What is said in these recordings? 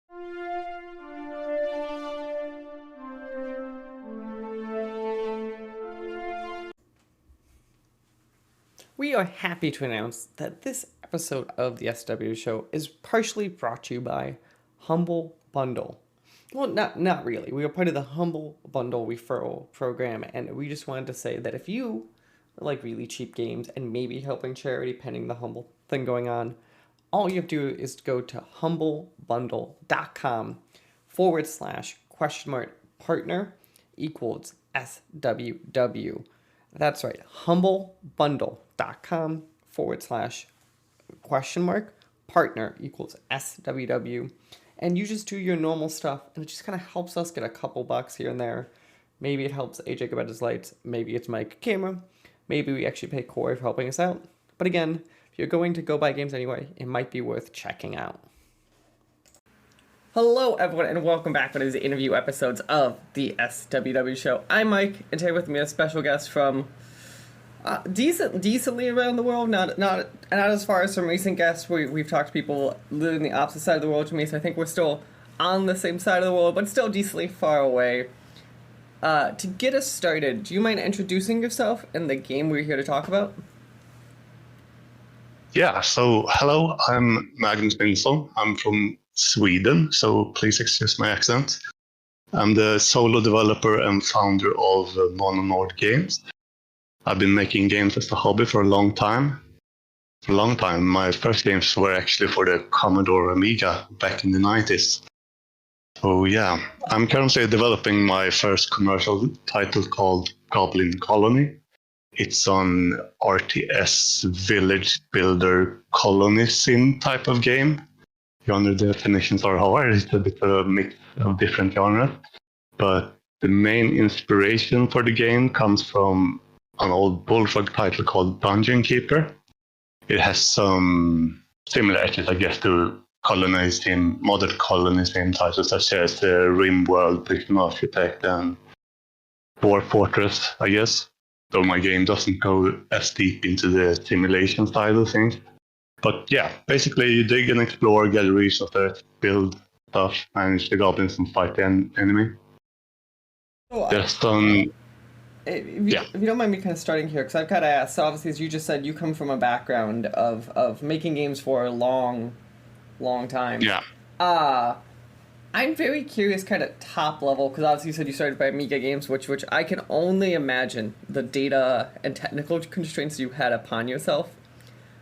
We are happy to announce that this episode of the SWW show is partially brought to you by Humble Bundle. Well, not really. We are part of the Humble Bundle referral program, and we just wanted to say that if you like really cheap games and maybe helping charity pending the Humble thing going on, all you have to do is go to humblebundle.com/partner equals SWW. That's right, humblebundle.com/partner equals SWW. And you just do your normal stuff, and it just kind of helps us get a couple bucks here and there. Maybe it helps AJ get his lights, maybe it's Mike camera, maybe we actually pay Corey for helping us out. But again, if you're going to go buy games anyway, it might be worth checking out. Hello everyone, and welcome back to these interview episodes of the SWW show. I'm Mike, and today with me a special guest from decently around the world, not as far as some recent guests. We've talked to people living the opposite side of the world to me, so I think we're still on the same side of the world, but still decently far away. To get us started, do you mind introducing yourself and the game we're here to talk about? Yeah, so hello, I'm Magnus Nilsson. I'm from Sweden, so please excuse my accent. I'm the solo developer and founder of Mono Games. I've been making games as a hobby for a long time. My first games were actually for the Commodore Amiga back in the 90s. So yeah, I'm currently developing my first commercial title called Goblin Colony. It's an RTS village builder colony sim type of game. Genre definitions are hard. It's a bit of a mix of different genres. But the main inspiration for the game comes from an old Bullfrog title called Dungeon Keeper. It has some similarities, I guess, to modern colony sim titles such as RimWorld, Prison Architect, and Dwarf Fortress, I guess. Though my game doesn't go as deep into the simulation side of things. But yeah, basically you dig and explore, get resources, build stuff, manage the goblins, and fight the enemy. If you don't mind me kind of starting here, because I've got to ask, so obviously as you just said, you come from a background of making games for a long time. Yeah. I'm very curious, kind of top level, because obviously you said you started by Amiga games, which I can only imagine the data and technical constraints you had upon yourself.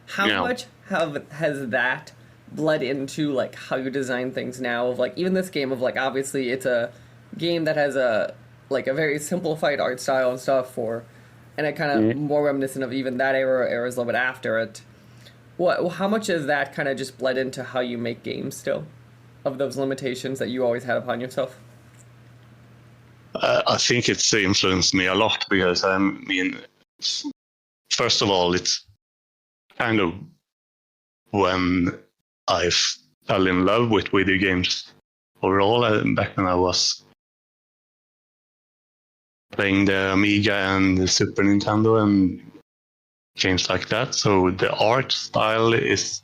How much has that bled into like how you design things now? Of like even this game of like obviously it's a game that has a very simplified art style and stuff and it kind of more reminiscent of even that eras a little bit after it. How much has that kind of just bled into how you make games still, of those limitations that you always had upon yourself? I think it's influenced me a lot because first of all, it's kind of when I fell in love with video games overall. Back when I was playing the Amiga and the Super Nintendo and games like that. So the art style is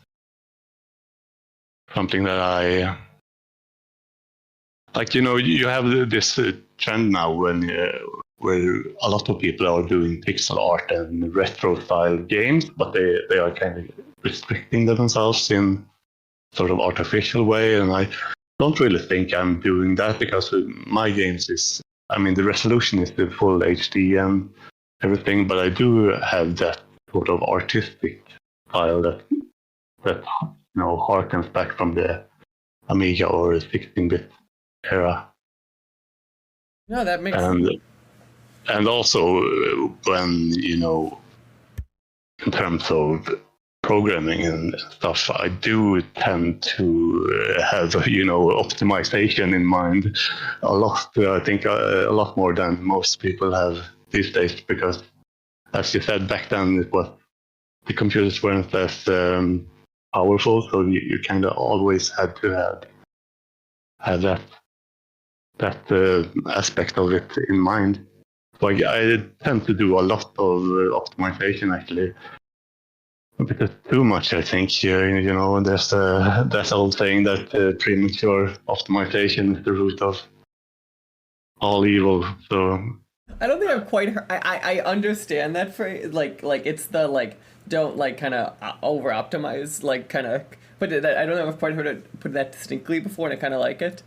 something that I like. You have this trend now where a lot of people are doing pixel art and retro style games, but they are kind of restricting themselves in sort of artificial way. And I don't really think I'm doing that, because my games the resolution is the full HD and everything, but I do have that sort of artistic style that harkens back from the Amiga or 16-bit era. No, that makes sense. And also when, in terms of programming and stuff, I do tend to have, optimization in mind a lot. I think a lot more than most people have these days, because as you said, back then the computers weren't as powerful, so you kind of always had to have that aspect of it in mind. So I tend to do a lot of optimization actually. because too much, I think. There's that old saying that premature optimization is the root of all evil. So I don't think I've quite heard. I understand that phrase. Like it's the like don't like kind of over optimize like kind of. But that I don't know if I've quite heard it put that distinctly before, and I kind of like it.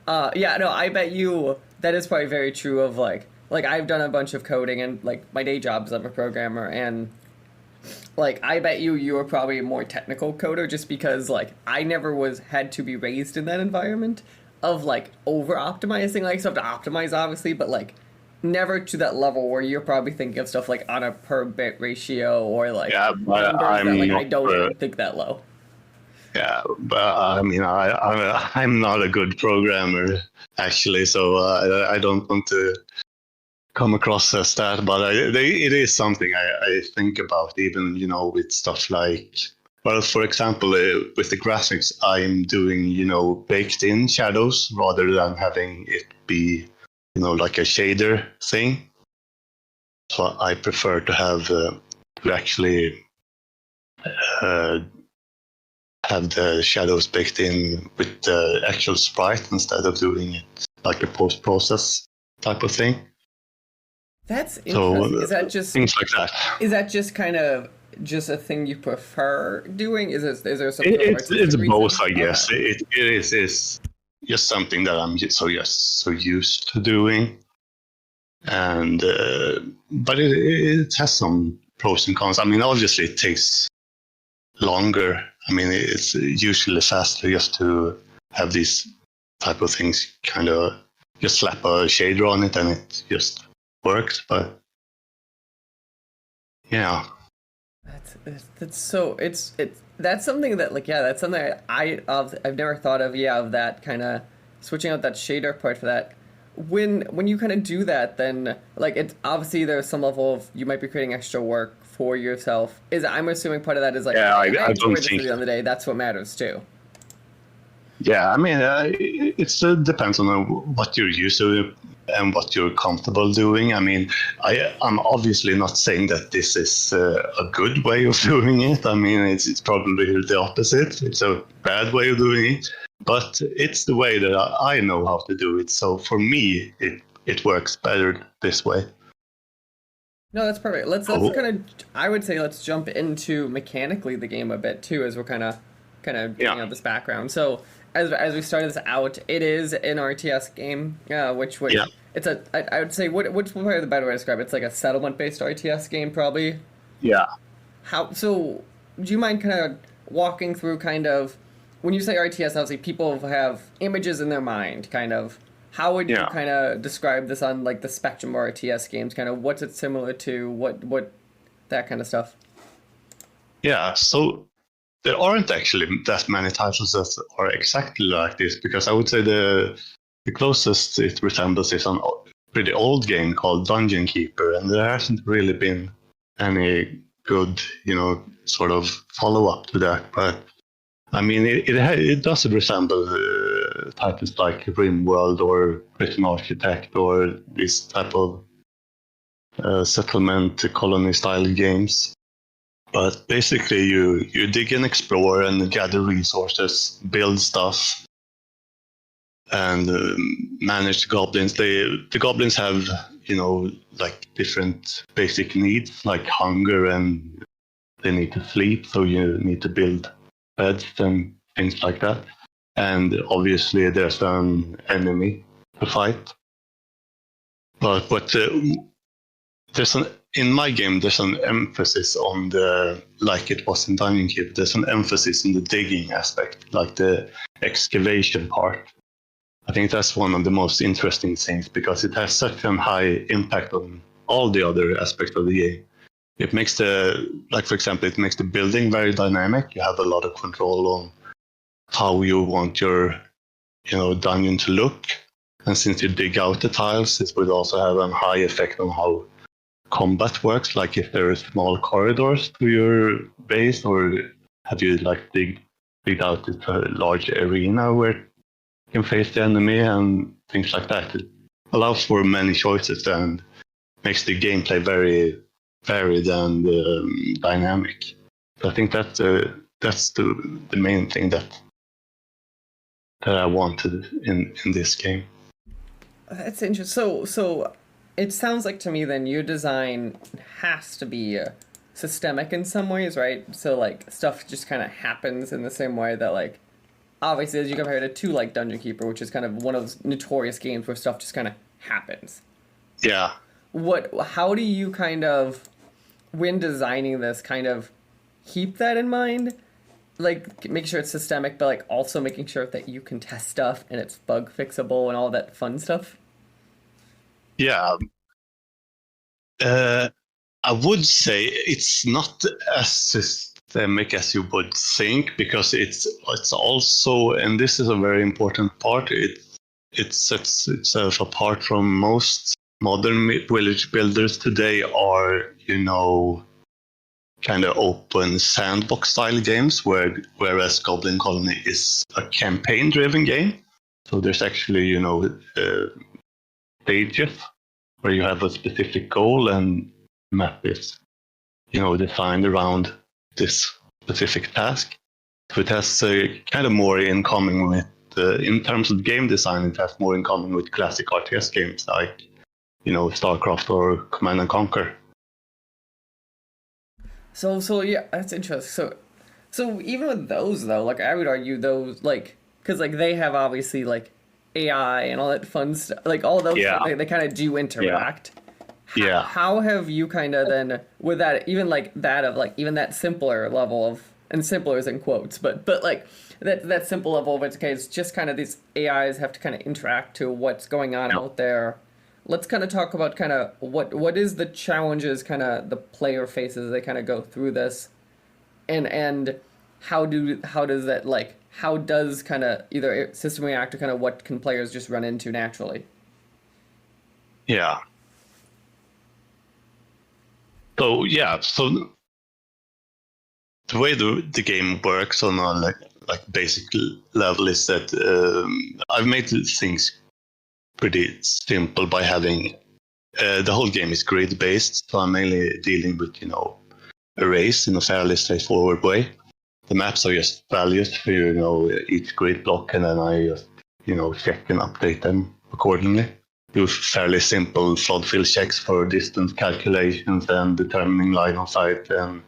Yeah, no, I bet you that is probably very true of like I've done a bunch of coding and like my day job is I'm a programmer and like I bet you were probably a more technical coder just because like I never was had to be raised in that environment of like over optimizing like stuff to optimize obviously, but like never to that level where you're probably thinking of stuff like on a per bit ratio or like yeah, but numbers that I'm like not. I don't think that low. Yeah, but I mean, I'm not a good programmer actually, so I don't want to come across as that. But it is something I think about, even with stuff like, well, for example, with the graphics, I'm doing baked-in shadows rather than having it be like a shader thing. So I prefer to have to actually. Have the shadows baked in with the actual sprite instead of doing it like a post-process type of thing. That's So interesting. Is that just things like that. is that just kind of just a thing you prefer doing? Is there some sort of It's artistic both, reason? I guess. Okay. It is just something that I'm so used to doing, and but it has some pros and cons. I mean, obviously, it takes longer. I mean, it's usually faster just to have these type of things kind of just slap a shader on it and it just works. But yeah, That's so it's that's something that like yeah that's something I've never thought of yeah of that kind of switching out that shader part for that when you kind of do that then like it's obviously there's some level of you might be creating extra work for yourself is I'm assuming part of that is like yeah, I I enjoy don't this at think. the end of the day that's what matters too. Yeah, I mean, it depends on what you're used to and what you're comfortable doing. I mean, I'm obviously not saying that this is a good way of doing it. I mean, it's probably the opposite. It's a bad way of doing it, but it's the way that I know how to do it. So for me, it works better this way. No, that's perfect. Let's Oh, kind of I would say let's jump into mechanically the game a bit too as we're kind of getting yeah, out this background. So as we started this out, it is an RTS game, which yeah, it's a I would say what's probably the better way to describe it? It's like a settlement based RTS game probably. yeah, How so? Do you mind kind of walking through kind of when you say RTS? Obviously, people have images in their mind. Kind of how would you yeah. kind of describe this on like the spectrum of RTS games? Kind of what's it similar to? What that kind of stuff. Yeah, so there aren't actually that many titles that are exactly like this because I would say the closest it resembles is an pretty old game called Dungeon Keeper, and there hasn't really been any good, sort of follow up to that. But I mean, it does resemble titles like RimWorld or Prison Architect or this type of settlement colony style games. But basically, you dig and explore and gather resources, build stuff, and manage goblins. The goblins have like different basic needs like hunger and they need to sleep. So you need to build beds and things like that. And obviously, there's an enemy to fight. But there's an in my game there's an emphasis on the like it was in Dungeon Keeper. There's an emphasis in the digging aspect, like the excavation part. I think that's one of the most interesting things because it has such a high impact on all the other aspects of the game. It makes for example, it makes the building very dynamic. You have a lot of control on how you want your dungeon to look. And since you dig out the tiles, it would also have a high effect on how combat works, like if there are small corridors to your base, or have you dig out a large arena where you can face the enemy and things like that. It allows for many choices and makes the gameplay very varied and dynamic. So I think that's the main thing that I wanted in this game. That's interesting. So it sounds like to me then your design has to be systemic in some ways, right? So like stuff just kind of happens in the same way that like obviously as you compare it to like Dungeon Keeper, which is kind of one of those notorious games where stuff just kind of happens. Yeah. How do you kind of when designing this kind of keep that in mind? Like make sure it's systemic, but like also making sure that you can test stuff and it's bug fixable and all that fun stuff. Yeah. I would say it's not as systemic as you would think, because it's also, and this is a very important part, it sets itself apart from most modern village builders today are, kind of open sandbox style games, whereas Goblin Colony is a campaign driven game. So there's actually, stages where you have a specific goal and map is, designed around this specific task. So it has kind of more in common with, in terms of game design, it has more in common with classic RTS games like, StarCraft or Command and Conquer. So yeah, that's interesting. So even with those though, like I would argue those like because like they have obviously like AI and all that fun stuff, like all those Yeah. they kind of do interact. Yeah. How have you kind of then with that even like that of like even that simpler level of and simpler is in quotes, but like that simple level of it's okay, it's just kind of these AIs have to kind of interact to what's going on out there. Let's kind of talk about kind of what is the challenges kind of the player faces as they kind of go through this, and how does that like how does kind of either system react or kind of what can players just run into naturally? Yeah. So so the way the game works on a like basic level is that I've made things pretty simple by having the whole game is grid based, so I'm mainly dealing with arrays in a fairly straightforward way. The maps are just values for each grid block, and then I just check and update them accordingly. Do fairly simple flood fill checks for distance calculations and determining line of sight and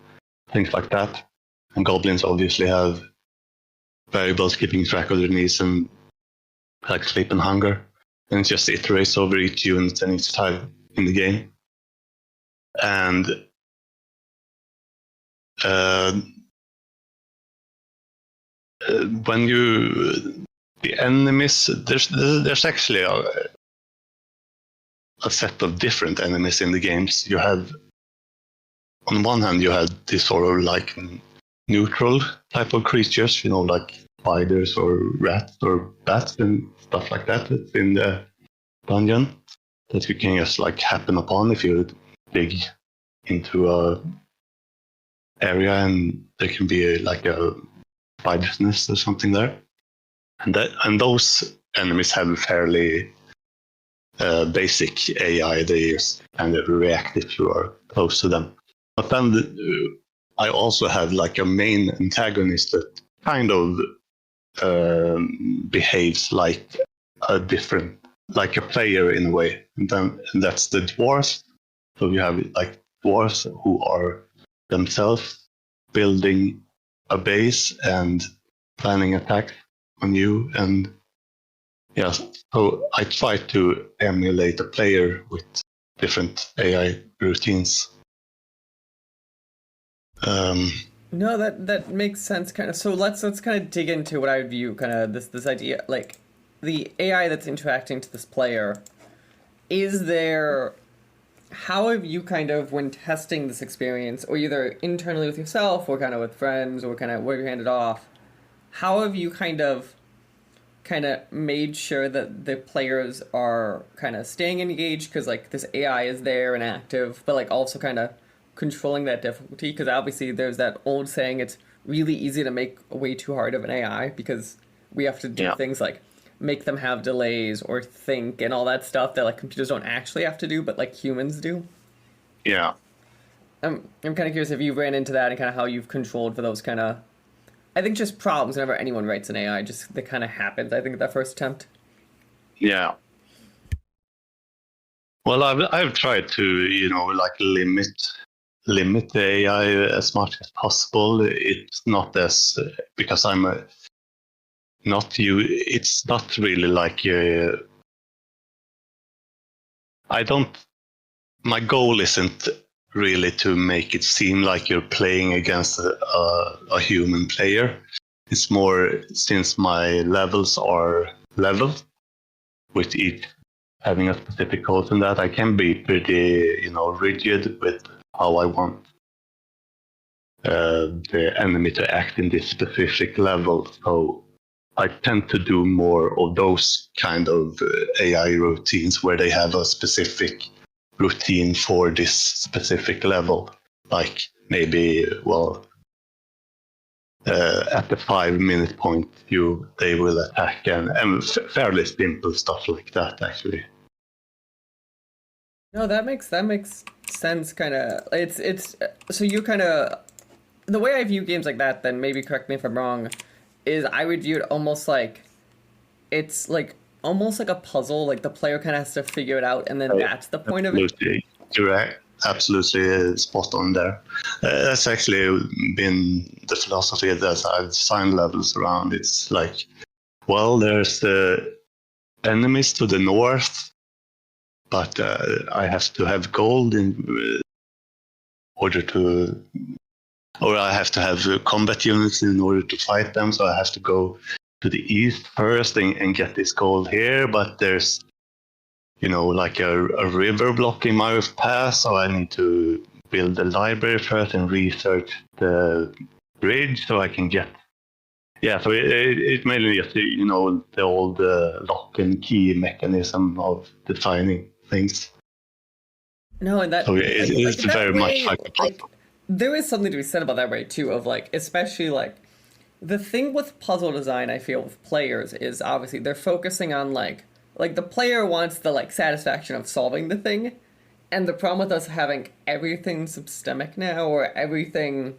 things like that. And goblins obviously have variables keeping track of their needs and like sleep and hunger. And it just iterates over each unit and each time in the game. And when the enemies, there's actually a set of different enemies in the games. You have, on one hand, you have this sort of like neutral type of creatures, like spiders or rats or bats and stuff like that that's in the dungeon that you can just like happen upon if you dig into a area and there can be like a spider's nest or something there. And those enemies have a fairly basic AI. They just kind of react if you are close to them. But then I also have like a main antagonist that kind of behaves like a player in a way, and that's the dwarves. So you have like dwarves who are themselves building a base and planning attacks on you, and yeah, so I try to emulate a player with different AI routines. No, that makes sense kind of. So let's kind of dig into what I would view kind of this idea like the AI that's interacting to this player. Is there how have you kind of when testing this experience or either internally with yourself or kind of with friends or kind of where you hand it off, how have you kind of made sure that the players are kind of staying engaged because like this AI is there and active, but like also kind of controlling that difficulty because obviously there's that old saying it's really easy to make way too hard of an AI because we have to do things like make them have delays or think and all that stuff that like computers don't actually have to do but like humans do. Yeah. I'm kind of curious if you ran into that and kind of how you've controlled for those kind of. I think just problems whenever anyone writes an AI, just that kind of happens. I think at that first attempt. Yeah. Well, I've tried to, like limit the AI as much as possible. It's not as because I'm not you. It's not really like I don't. My goal isn't really to make it seem like you're playing against a human player. It's more since my levels are leveled with each having a specific code in that, I can be pretty, rigid with how I want the enemy to act in this specific level. So I tend to do more of those kind of AI routines where they have a specific routine for this specific level. Like maybe, at the 5-minute point, they will attack, and fairly simple stuff like that, actually. No, that makes sense. Kind of, it's so you kind of the way I view games like that. Then maybe correct me if I'm wrong. Is I would view it almost like it's like almost like a puzzle. Like the player kind of has to figure it out, and then that's the point of it. Absolutely, correct. Absolutely spot on there. That's actually been the philosophy that I've designed levels around. It's like, well, there's the enemies to the north, but I have to have gold in order to, or I have to have combat units in order to fight them. So I have to go to the east first and get this gold here. But there's, like a river blocking my path, so I need to build a library first and research the bridge so I can get. Yeah, so it mainly just, the old lock and key mechanism of designing things. No, and that So it's that very much way, like a puzzle. like there is something to be said about that way too. Of like, especially like the thing with puzzle design, I feel with players is obviously they're focusing on like the player wants the like satisfaction of solving the thing, and the problem with us having everything systemic now or everything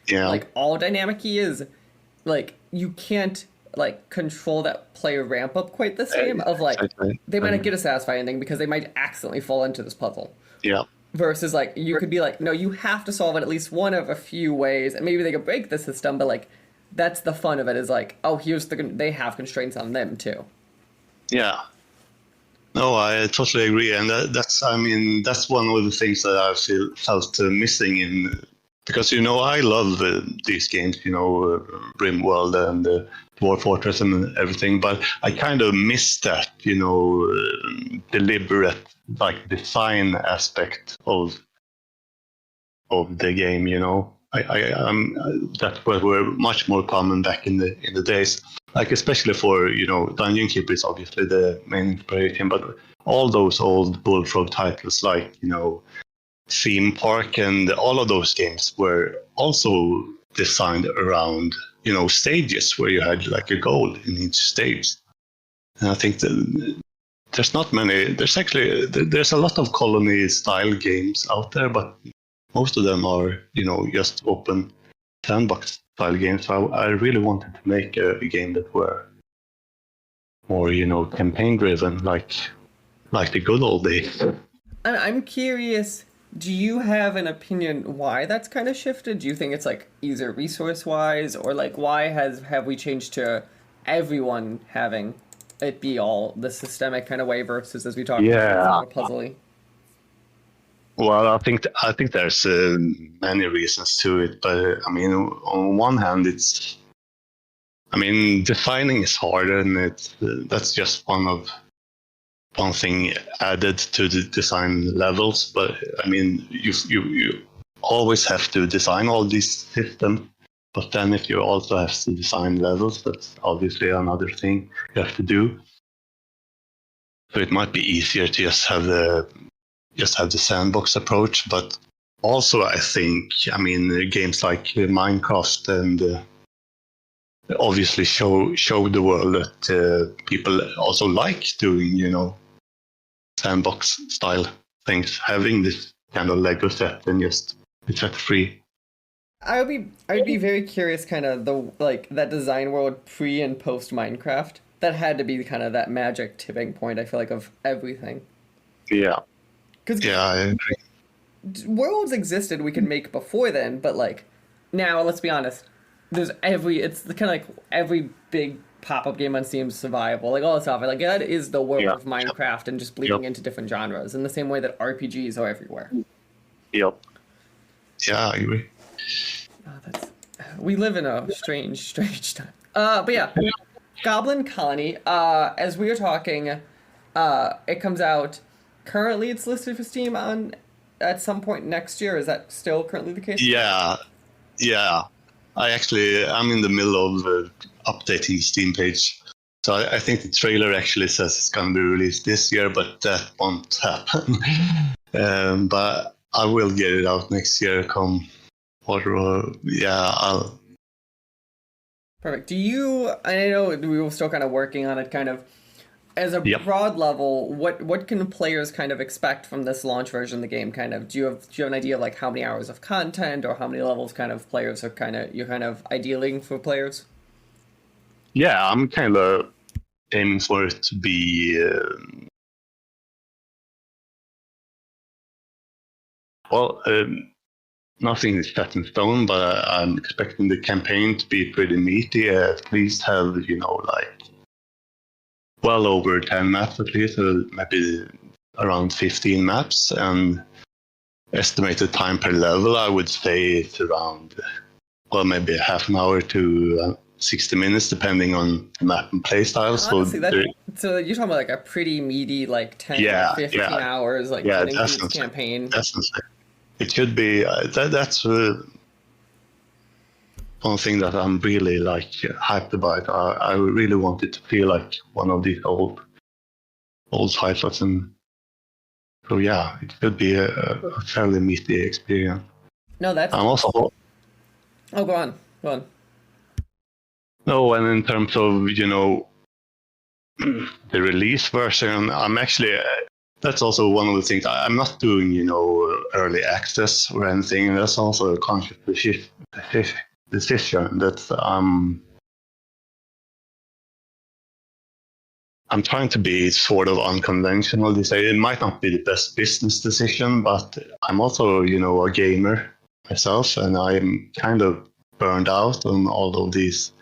Yeah, like all dynamic is like you can't like control that player ramp up quite the same of like exactly. they might not get a satisfying ending because they might accidentally fall into this puzzle Yeah, versus like you could be like no you have to solve it at least one of a few ways and maybe they could break the system but like that's the fun of it is like oh here's they have constraints on them too. yeah. No, I totally agree, and that's one of the things that I felt missing in because I love these games, Rimworld and Dwarf Fortress and everything, but I kind of miss that, deliberate like design aspect of the game, that were much more common back in the days. Like especially for Dungeon Keeper is obviously the main inspiration, but all those old Bullfrog titles like Theme Park and all of those games were also designed around stages where you had like a goal in each stage. And I think that there's not many. There's a lot of colony style games out there, but most of them are just open sandbox style games. So I really wanted to make a game that were more campaign driven, like the good old days. I'm curious, do you have an opinion why that's kind of shifted? Do you think it's like either resource wise or like why have we changed to everyone having it be all the systemic kind of way versus as we talked about Yeah. more puzzly? Well, I think there's many reasons to it, but I mean, on one hand, defining is hard, and that's just one thing added to the design levels. But I mean, you always have to design all these systems. But then, if you also have to design levels, that's obviously another thing you have to do. So it might be easier to just have the sandbox approach. But also, I think, games like Minecraft and obviously show the world that people also like doing, sandbox style things, having this kind of Lego set and just It's set free. I'd be very curious, kind of the like that design world pre and post Minecraft. That had to be kind of that magic tipping point. I feel like of everything Yeah. because Yeah, I agree. worlds existed we could make before then, but like now, let's be honest. It's kind of like every big pop up game on Steam's survival, like all that stuff. Like that is the world Yeah. of Minecraft and just Yep. bleeding into different genres in the same way that RPGs are everywhere. Yep. Yeah, I agree. Oh, we live in a strange time. But yeah, Goblin Colony. As we were talking, it comes out. Currently, it's listed for Steam on at some point next year. Is that still currently the case? Yeah, yeah. I'm in the middle of updating the Steam page. So I think the trailer actually says it's going to be released this year, but that won't happen. But I will get it out next year. Come whatever. Yeah, I'll. Perfect. I know we were still kind of working on it, kind of as a Yep. broad level. What can players kind of expect from this launch version of the game? Kind of, do you have an idea of like how many hours of content or how many levels kind of players are you're kind of idealing for players? Yeah, I'm kind of aiming for it to be. Well, nothing is set in stone, but I'm expecting the campaign to be pretty meaty. At least have like well over 10 maps at least, maybe around 15 maps, and estimated time per level. I would say it's around maybe half an hour to 60 minutes, depending on the map and play style. Honestly, so you're talking about like a pretty meaty like 10 Yeah, 15 yeah. hours like Yeah, putting through this definitely. campaign. Definitely. It should be. That's one thing that I'm really like hyped about. I really want it to feel like one of these old titles, and so yeah, it should be a fairly meaty experience. No, that's I'm also oh, go on. no, and in terms of the release version, I'm actually that's also one of the things. I'm not doing early access or anything. That's also a conscious decision that I'm trying to be sort of unconventional. They say it might not be the best business decision, but I'm also a gamer myself, and I'm kind of burned out on all of these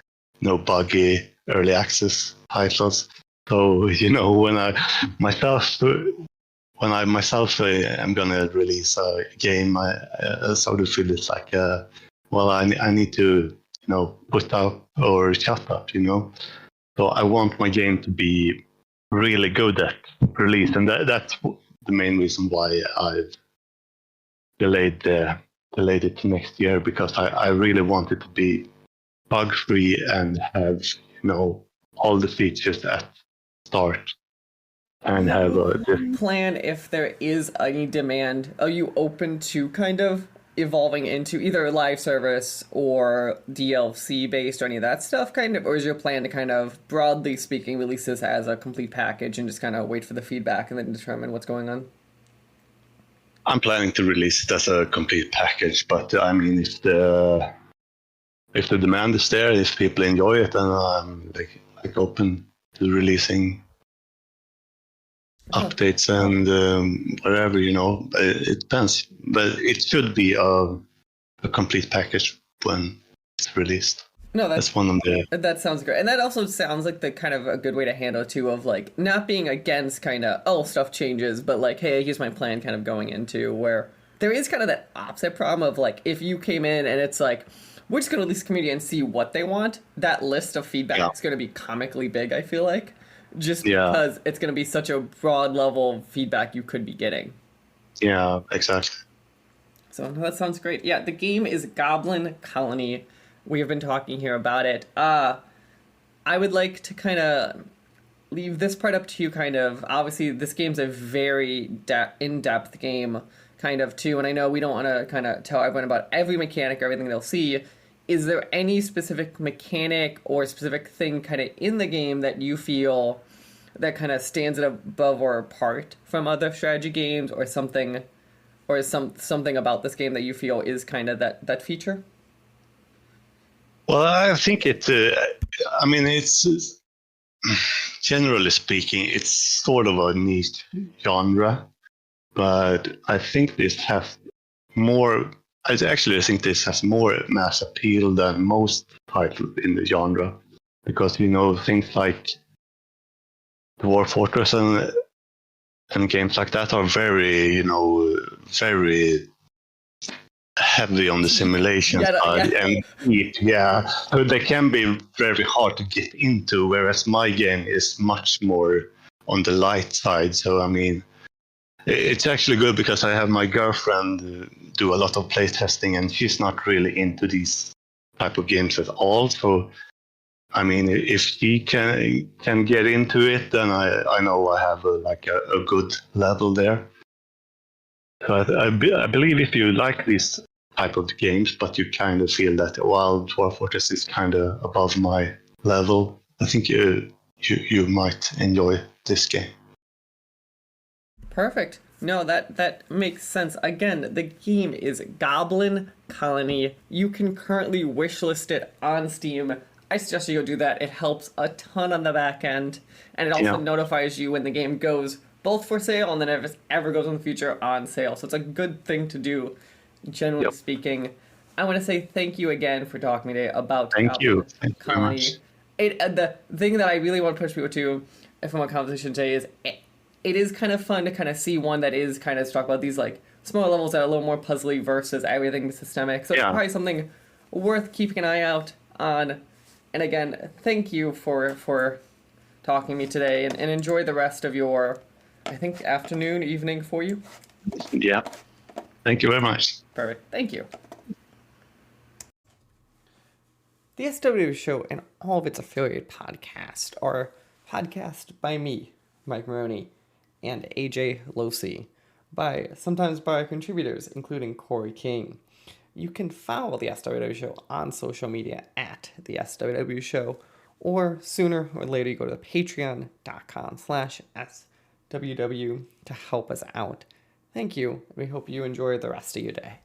buggy early access titles. So when I myself am gonna release a game, I sort of feel it's like I need to put up or shut up. So I want my game to be really good at release, and that's the main reason why I've delayed it to next year, because I really want it to be bug free and have all the features at start, and have Plan if there is any demand. Are you open to kind of evolving into either a live service or DLC based or any of that stuff, kind of, or is your plan to kind of, broadly speaking, release this as a complete package and just kind of wait for the feedback and then determine what's going on? I'm planning to release it as a complete package, but I mean, if the demand is there, if people enjoy it, then I'm like open to releasing updates and whatever. It depends, but it should be a complete package when it's released. No, That's one of the. that sounds great, and that also sounds like the kind of a good way to handle it too, of like not being against kind of stuff changes, but like, hey, here's my plan, kind of going into where there is kind of that opposite problem of like if you came in and it's like we're just gonna release the community and see what they want. That list of feedback is gonna be comically big. I feel like just because it's gonna be such a broad level of feedback you could be getting. Yeah, exactly. So that sounds great. Yeah, the game is Goblin Colony. We have been talking here about it. I would like to kind of leave this part up to you, kind of. Obviously, this game's a very in-depth game, kind of, too. And I know we don't want to kind of tell everyone about every mechanic or everything they'll see. Is there any specific mechanic or specific thing kind of in the game that you feel that kind of stands it above or apart from other strategy games, or something or is something about this game that you feel is kind of that feature? Well, I think I mean, it's generally speaking, it's sort of a niche genre, but I think this has more. I actually think this has more mass appeal than most titles in the genre, because things like Dwarf Fortress and games like that are very very heavy on the simulation side and deep, yeah. So they can be very hard to get into, whereas my game is much more on the light side. So I mean, it's actually good because I have my girlfriend do a lot of playtesting, and she's not really into these type of games at all. So I mean, if she can get into it, then I know I have a good level there. So I believe if you like these type of games, but you kind of feel that while Dwarf Fortress is kind of above my level, I think you might enjoy this game. Perfect. No, that makes sense. Again, the game is Goblin Colony. You can currently wishlist it on Steam. I suggest you go do that. It helps a ton on the back end, and it also notifies you when the game goes both for sale and then if it ever goes in the future on sale. So it's a good thing to do, generally speaking. I want to say thank you again for talking today about Goblin Colony. The thing that I really want to push people to from a conversation today is it is kind of fun to kind of see one that is kind of talk about these like smaller levels that are a little more puzzly versus everything systemic. So it's probably something worth keeping an eye out on. And again, thank you for talking to me today, and enjoy the rest of your, I think, afternoon, evening for you. Yeah. Thank you very much. Perfect. Thank you. The SWW show and all of its affiliate podcasts are podcast by me, Mike Maroney, and AJ Losi, sometimes by contributors, including Corey King. You can follow the SWW show on social media at the SWW show, or sooner or later you go to patreon.com/SWW to help us out. Thank you. We hope you enjoy the rest of your day.